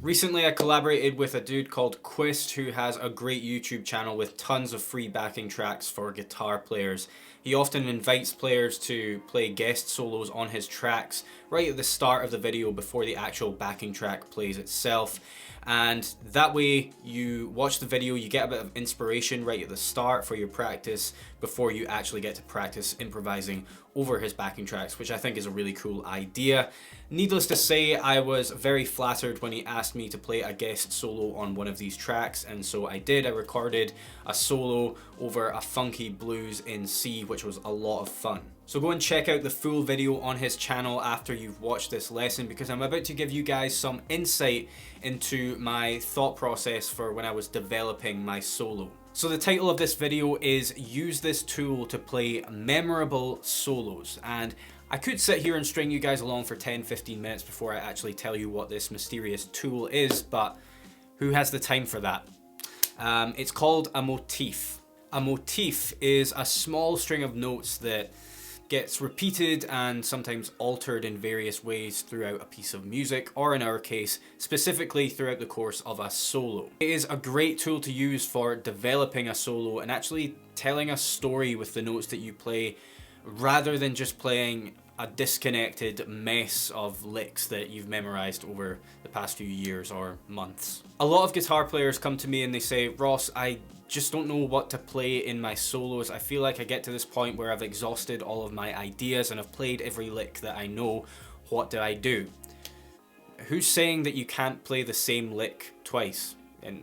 Recently I collaborated with a dude called Quist who has a great YouTube channel with tons of free backing tracks for guitar players. He often invites players to play guest solos on his tracks right at the start of the video before the actual backing track plays itself. And that way you watch the video, you get a bit of inspiration right at the start for your practice before you actually get to practice improvising over his backing tracks, which I think is a really cool idea. Needless to say, I was very flattered when he asked me to play a guest solo on one of these tracks, and so I did. I recorded a solo over a funky blues in C, which was a lot of fun. So go and check out the full video on his channel after you've watched this lesson, because I'm about to give you guys some insight into my thought process for when I was developing my solo. So the title of this video is Use This Tool to Play Memorable Solos, and I could sit here and string you guys along for 10-15 minutes before I actually tell you what this mysterious tool is, but who has the time for that? It's called a motif. A motif is a small string of notes that gets repeated and sometimes altered in various ways throughout a piece of music, or in our case, specifically throughout the course of a solo. It is a great tool to use for developing a solo and actually telling a story with the notes that you play, rather than just playing a disconnected mess of licks that you've memorized over the past few years or months. A lot of guitar players come to me and they say, Ross, I just don't know what to play in my solos. I feel like I get to this point where I've exhausted all of my ideas and I've played every lick that I know. What do I do? Who's saying that you can't play the same lick twice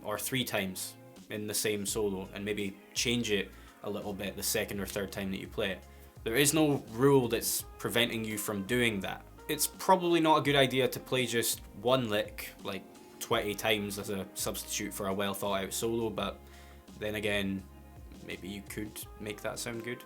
or 3 times in the same solo and maybe change it a little bit the second or third time that you play it? There is no rule that's preventing you from doing that. It's probably not a good idea to play just one lick like 20 times as a substitute for a well thought out solo, but then again, maybe you could make that sound good.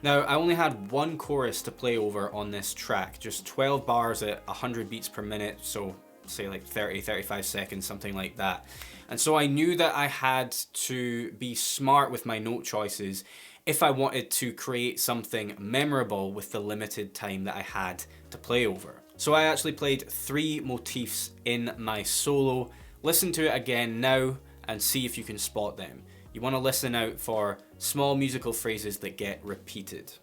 Now, I only had one chorus to play over on this track, just 12 bars at 100 beats per minute, so say like 30-35 seconds, something like that. And so I knew that I had to be smart with my note choices if I wanted to create something memorable with the limited time that I had to play over. So I actually played 3 motifs in my solo. Listen to it again now and see if you can spot them. You want to listen out for small musical phrases that get repeated.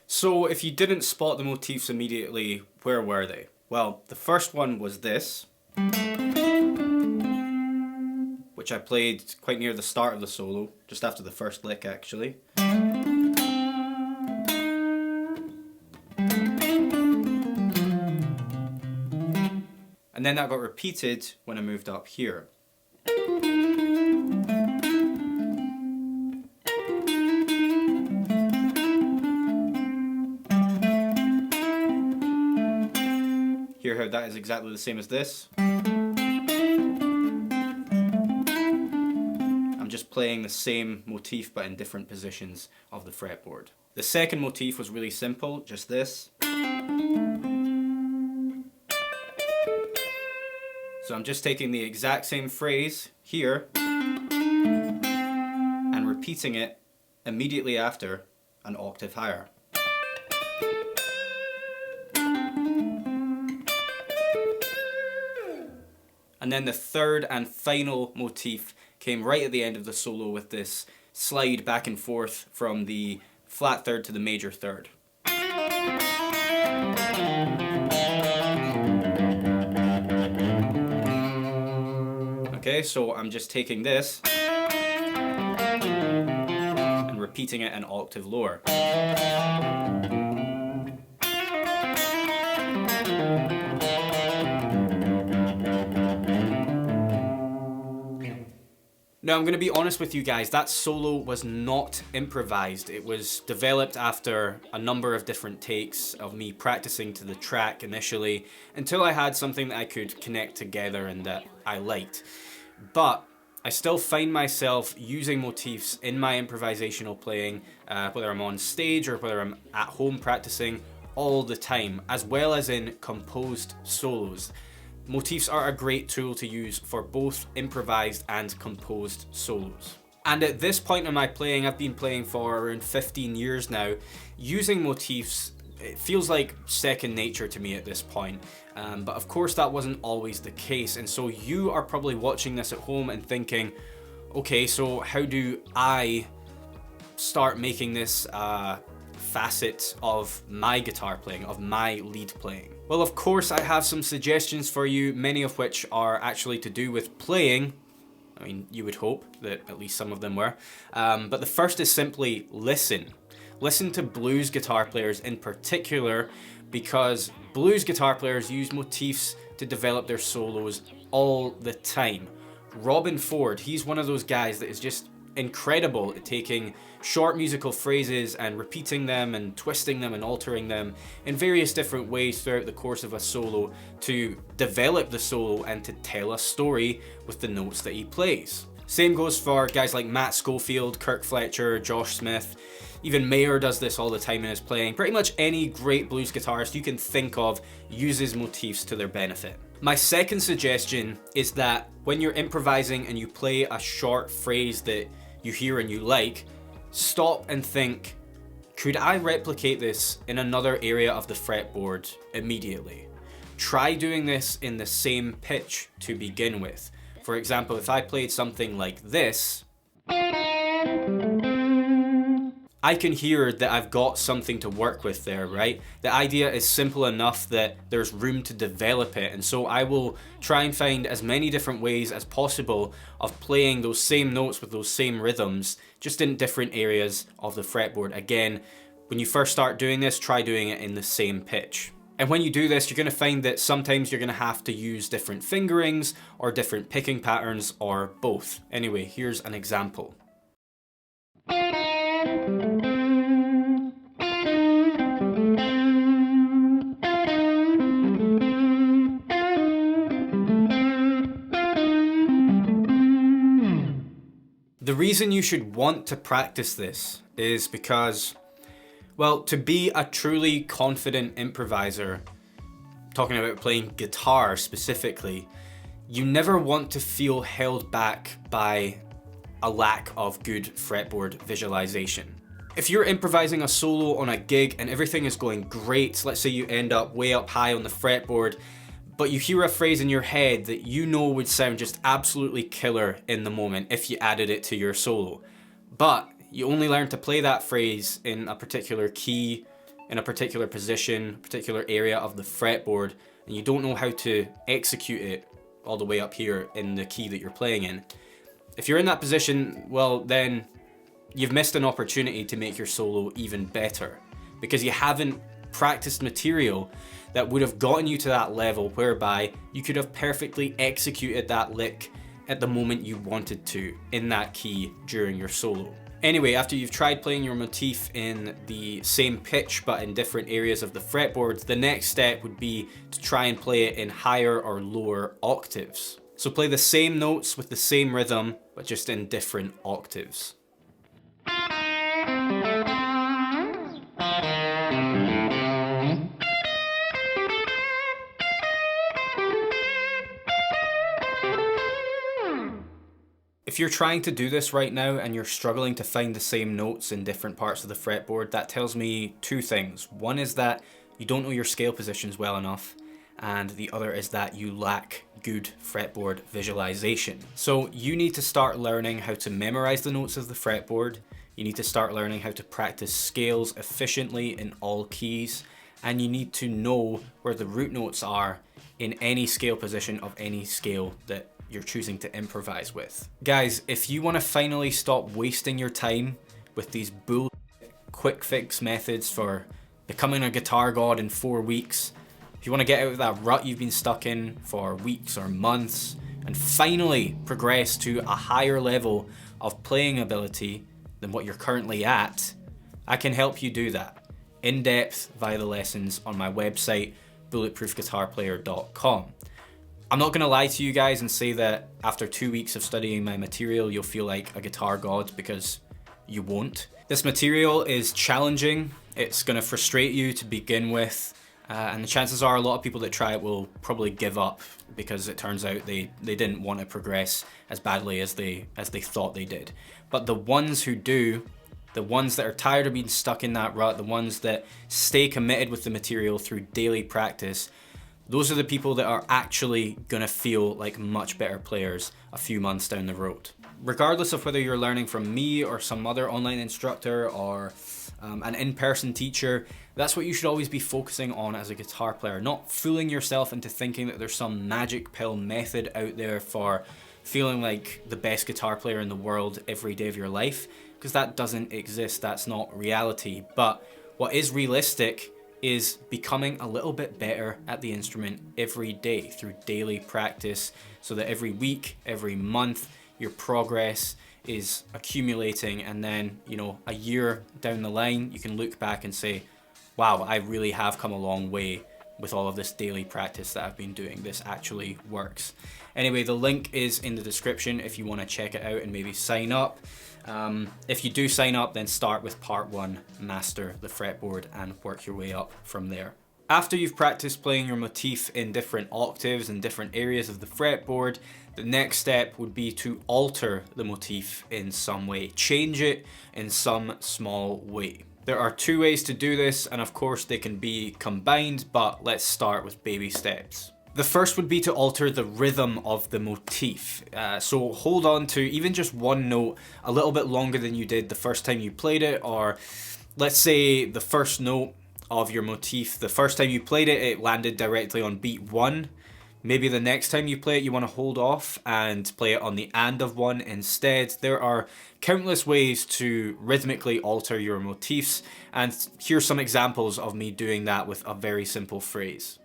So if you didn't spot the motifs immediately, where were they? Well, the first one was this, which I played quite near the start of the solo, just after the first lick actually. And then that got repeated when I moved up here. Hear how that is exactly the same as this. I'm just playing the same motif but in different positions of the fretboard. The second motif was really simple, just this. So I'm just taking the exact same phrase here and repeating it immediately after an octave higher. And then the third and final motif came right at the end of the solo with this slide back and forth from the flat third to the major third. Okay, so I'm just taking this and repeating it an octave lower. Now, I'm going to be honest with you guys, that solo was not improvised. It was developed after a number of different takes of me practicing to the track initially, until I had something that I could connect together and that I liked. But I still find myself using motifs in my improvisational playing, whether I'm on stage or whether I'm at home practicing, all the time, as well as in composed solos. Motifs are a great tool to use for both improvised and composed solos. And at this point in my playing, I've been playing for around 15 years now, using motifs, it feels like second nature to me at this point. But of course that wasn't always the case, and so you are probably watching this at home and thinking, okay, so how do I start making this facet of my guitar playing, of my lead playing? Well, of course I have some suggestions for you, many of which are actually to do with playing. I mean, you would hope that at least some of them were. But the first is simply listen. Listen to blues guitar players in particular, because blues guitar players use motifs to develop their solos all the time. Robin Ford, he's one of those guys that is just incredible at taking short musical phrases and repeating them and twisting them and altering them in various different ways throughout the course of a solo to develop the solo and to tell a story with the notes that he plays. Same goes for guys like Matt Schofield, Kirk Fletcher, Josh Smith. Even Mayer does this all the time in his playing. Pretty much any great blues guitarist you can think of uses motifs to their benefit. My second suggestion is that when you're improvising and you play a short phrase that you hear and you like, stop and think, could I replicate this in another area of the fretboard immediately? Try doing this in the same pitch to begin with. For example, if I played something like this, I can hear that I've got something to work with there, right? The idea is simple enough that there's room to develop it, and so I will try and find as many different ways as possible of playing those same notes with those same rhythms, just in different areas of the fretboard. Again, when you first start doing this, try doing it in the same pitch. And when you do this, you're going to find that sometimes you're going to have to use different fingerings or different picking patterns or both. Anyway, here's an example. The reason you should want to practice this is because, well, to be a truly confident improviser, talking about playing guitar specifically, you never want to feel held back by a lack of good fretboard visualization. If you're improvising a solo on a gig and everything is going great, let's say you end up way up high on the fretboard, but you hear a phrase in your head that you know would sound just absolutely killer in the moment if you added it to your solo, but you only learn to play that phrase in a particular key, in a particular position, particular area of the fretboard, and you don't know how to execute it all the way up here in the key that you're playing in. If you're in that position, well, then you've missed an opportunity to make your solo even better, because you haven't practiced material that would have gotten you to that level whereby you could have perfectly executed that lick at the moment you wanted to in that key during your solo. Anyway, after you've tried playing your motif in the same pitch but in different areas of the fretboard, the next step would be to try and play it in higher or lower octaves. So play the same notes with the same rhythm, but just in different octaves. If you're trying to do this right now and you're struggling to find the same notes in different parts of the fretboard, that tells me two things. One is that you don't know your scale positions well enough, and the other is that you lack good fretboard visualization. So you need to start learning how to memorize the notes of the fretboard. You need to start learning how to practice scales efficiently in all keys, and you need to know where the root notes are in any scale position of any scale that you're choosing to improvise with. Guys, if you want to finally stop wasting your time with these bull quick fix methods for becoming a guitar god in 4 weeks, if you want to get out of that rut you've been stuck in for weeks or months and finally progress to a higher level of playing ability than what you're currently at, I can help you do that in depth via the lessons on my website, bulletproofguitarplayer.com. I'm not gonna lie to you guys and say that after 2 weeks of studying my material, you'll feel like a guitar god, because you won't. This material is challenging. It's gonna frustrate you to begin with. And the chances are a lot of people that try it will probably give up because it turns out they didn't want to progress as badly as they thought they did. But the ones who do, the ones that are tired of being stuck in that rut, the ones that stay committed with the material through daily practice, those are the people that are actually gonna feel like much better players a few months down the road. Regardless of whether you're learning from me or some other online instructor or an in-person teacher, that's what you should always be focusing on as a guitar player, not fooling yourself into thinking that there's some magic pill method out there for feeling like the best guitar player in the world every day of your life, because that doesn't exist, that's not reality. But what is realistic is becoming a little bit better at the instrument every day through daily practice, so that every week, every month, your progress is accumulating, and then, you know, a year down the line, you can look back and say, wow, I really have come a long way with all of this daily practice that I've been doing. This actually works. Anyway, the link is in the description if you want to check it out and maybe sign up. If you do sign up, then start with part 1, master the fretboard, and work your way up from there. After you've practiced playing your motif in different octaves and different areas of the fretboard, the next step would be to alter the motif in some way, change it in some small way. There are 2 ways to do this, and of course they can be combined, but let's start with baby steps. The first would be to alter the rhythm of the motif. So hold on to even just one note a little bit longer than you did the first time you played it, or let's say the first note of your motif, the first time you played it, it landed directly on beat 1. Maybe the next time you play it, you want to hold off and play it on the and of 1 instead. There are countless ways to rhythmically alter your motifs, and here's some examples of me doing that with a very simple phrase.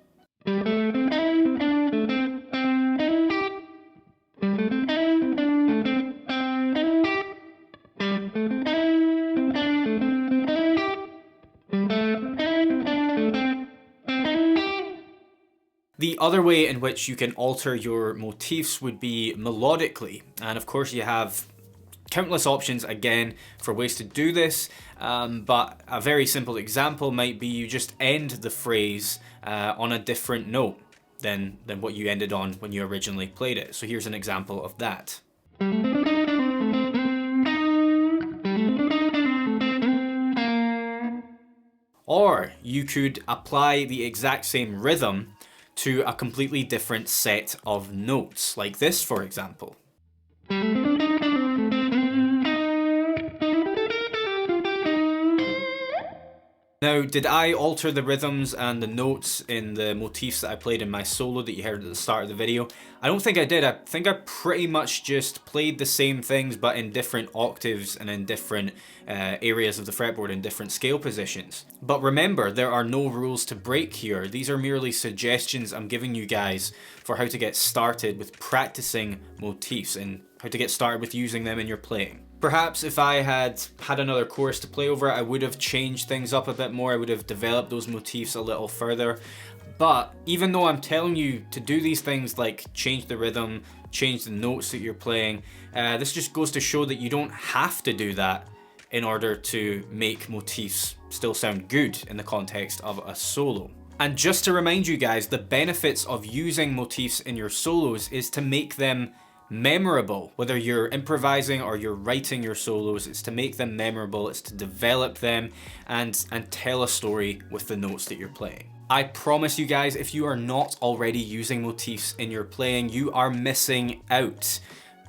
The other way in which you can alter your motifs would be melodically, and of course you have countless options again for ways to do this, but a very simple example might be you just end the phrase on a different note than what you ended on when you originally played it. So here's an example of that. Or you could apply the exact same rhythm to a completely different set of notes, like this for example. Now, did I alter the rhythms and the notes in the motifs that I played in my solo that you heard at the start of the video? I don't think I did. I think I pretty much just played the same things but in different octaves and in different areas of the fretboard in different scale positions. But remember, there are no rules to break here. These are merely suggestions I'm giving you guys for how to get started with practicing motifs and how to get started with using them in your playing. Perhaps if I had another course to play over, I would have changed things up a bit more. I would have developed those motifs a little further. But even though I'm telling you to do these things like change the rhythm, change the notes that you're playing, this just goes to show that you don't have to do that in order to make motifs still sound good in the context of a solo. And just to remind you guys, the benefits of using motifs in your solos is to make them memorable. Whether you're improvising or you're writing your solos, it's to make them memorable, it's to develop them and tell a story with the notes that you're playing. I promise you guys, if you are not already using motifs in your playing, you are missing out.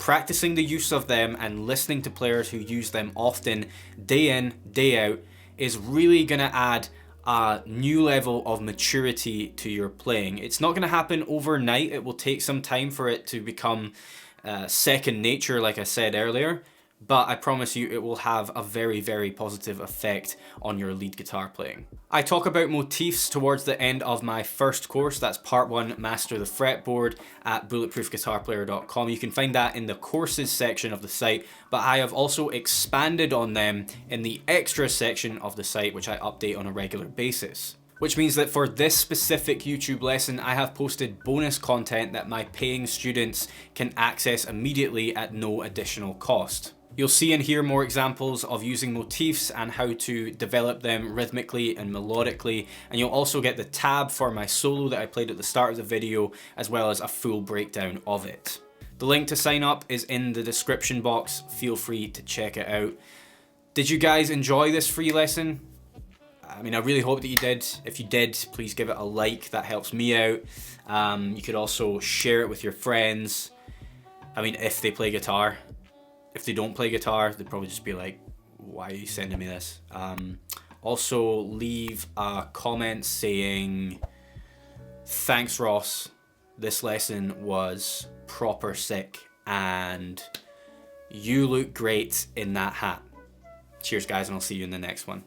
Practicing the use of them and listening to players who use them often, day in, day out, is really going to add a new level of maturity to your playing. It's not going to happen overnight. It will take some time for it to become second nature, like I said earlier. But I promise you it will have a very, very positive effect on your lead guitar playing. I talk about motifs towards the end of my first course. That's part 1, Master the Fretboard, at bulletproofguitarplayer.com. You can find that in the courses section of the site, but I have also expanded on them in the extra section of the site, which I update on a regular basis. Which means that for this specific YouTube lesson, I have posted bonus content that my paying students can access immediately at no additional cost. You'll see and hear more examples of using motifs and how to develop them rhythmically and melodically, and you'll also get the tab for my solo that I played at the start of the video, as well as a full breakdown of it. The link to sign up is in the description box. Feel free to check it out. Did you guys enjoy this free lesson? I mean, I really hope that you did. If you did, please give it a like. That helps me out. You could also share it with your friends. I mean, if they play guitar. If they don't play guitar, they'd probably just be like, why are you sending me this? Also, leave a comment saying, thanks Ross, this lesson was proper sick and you look great in that hat. Cheers guys, and I'll see you in the next one.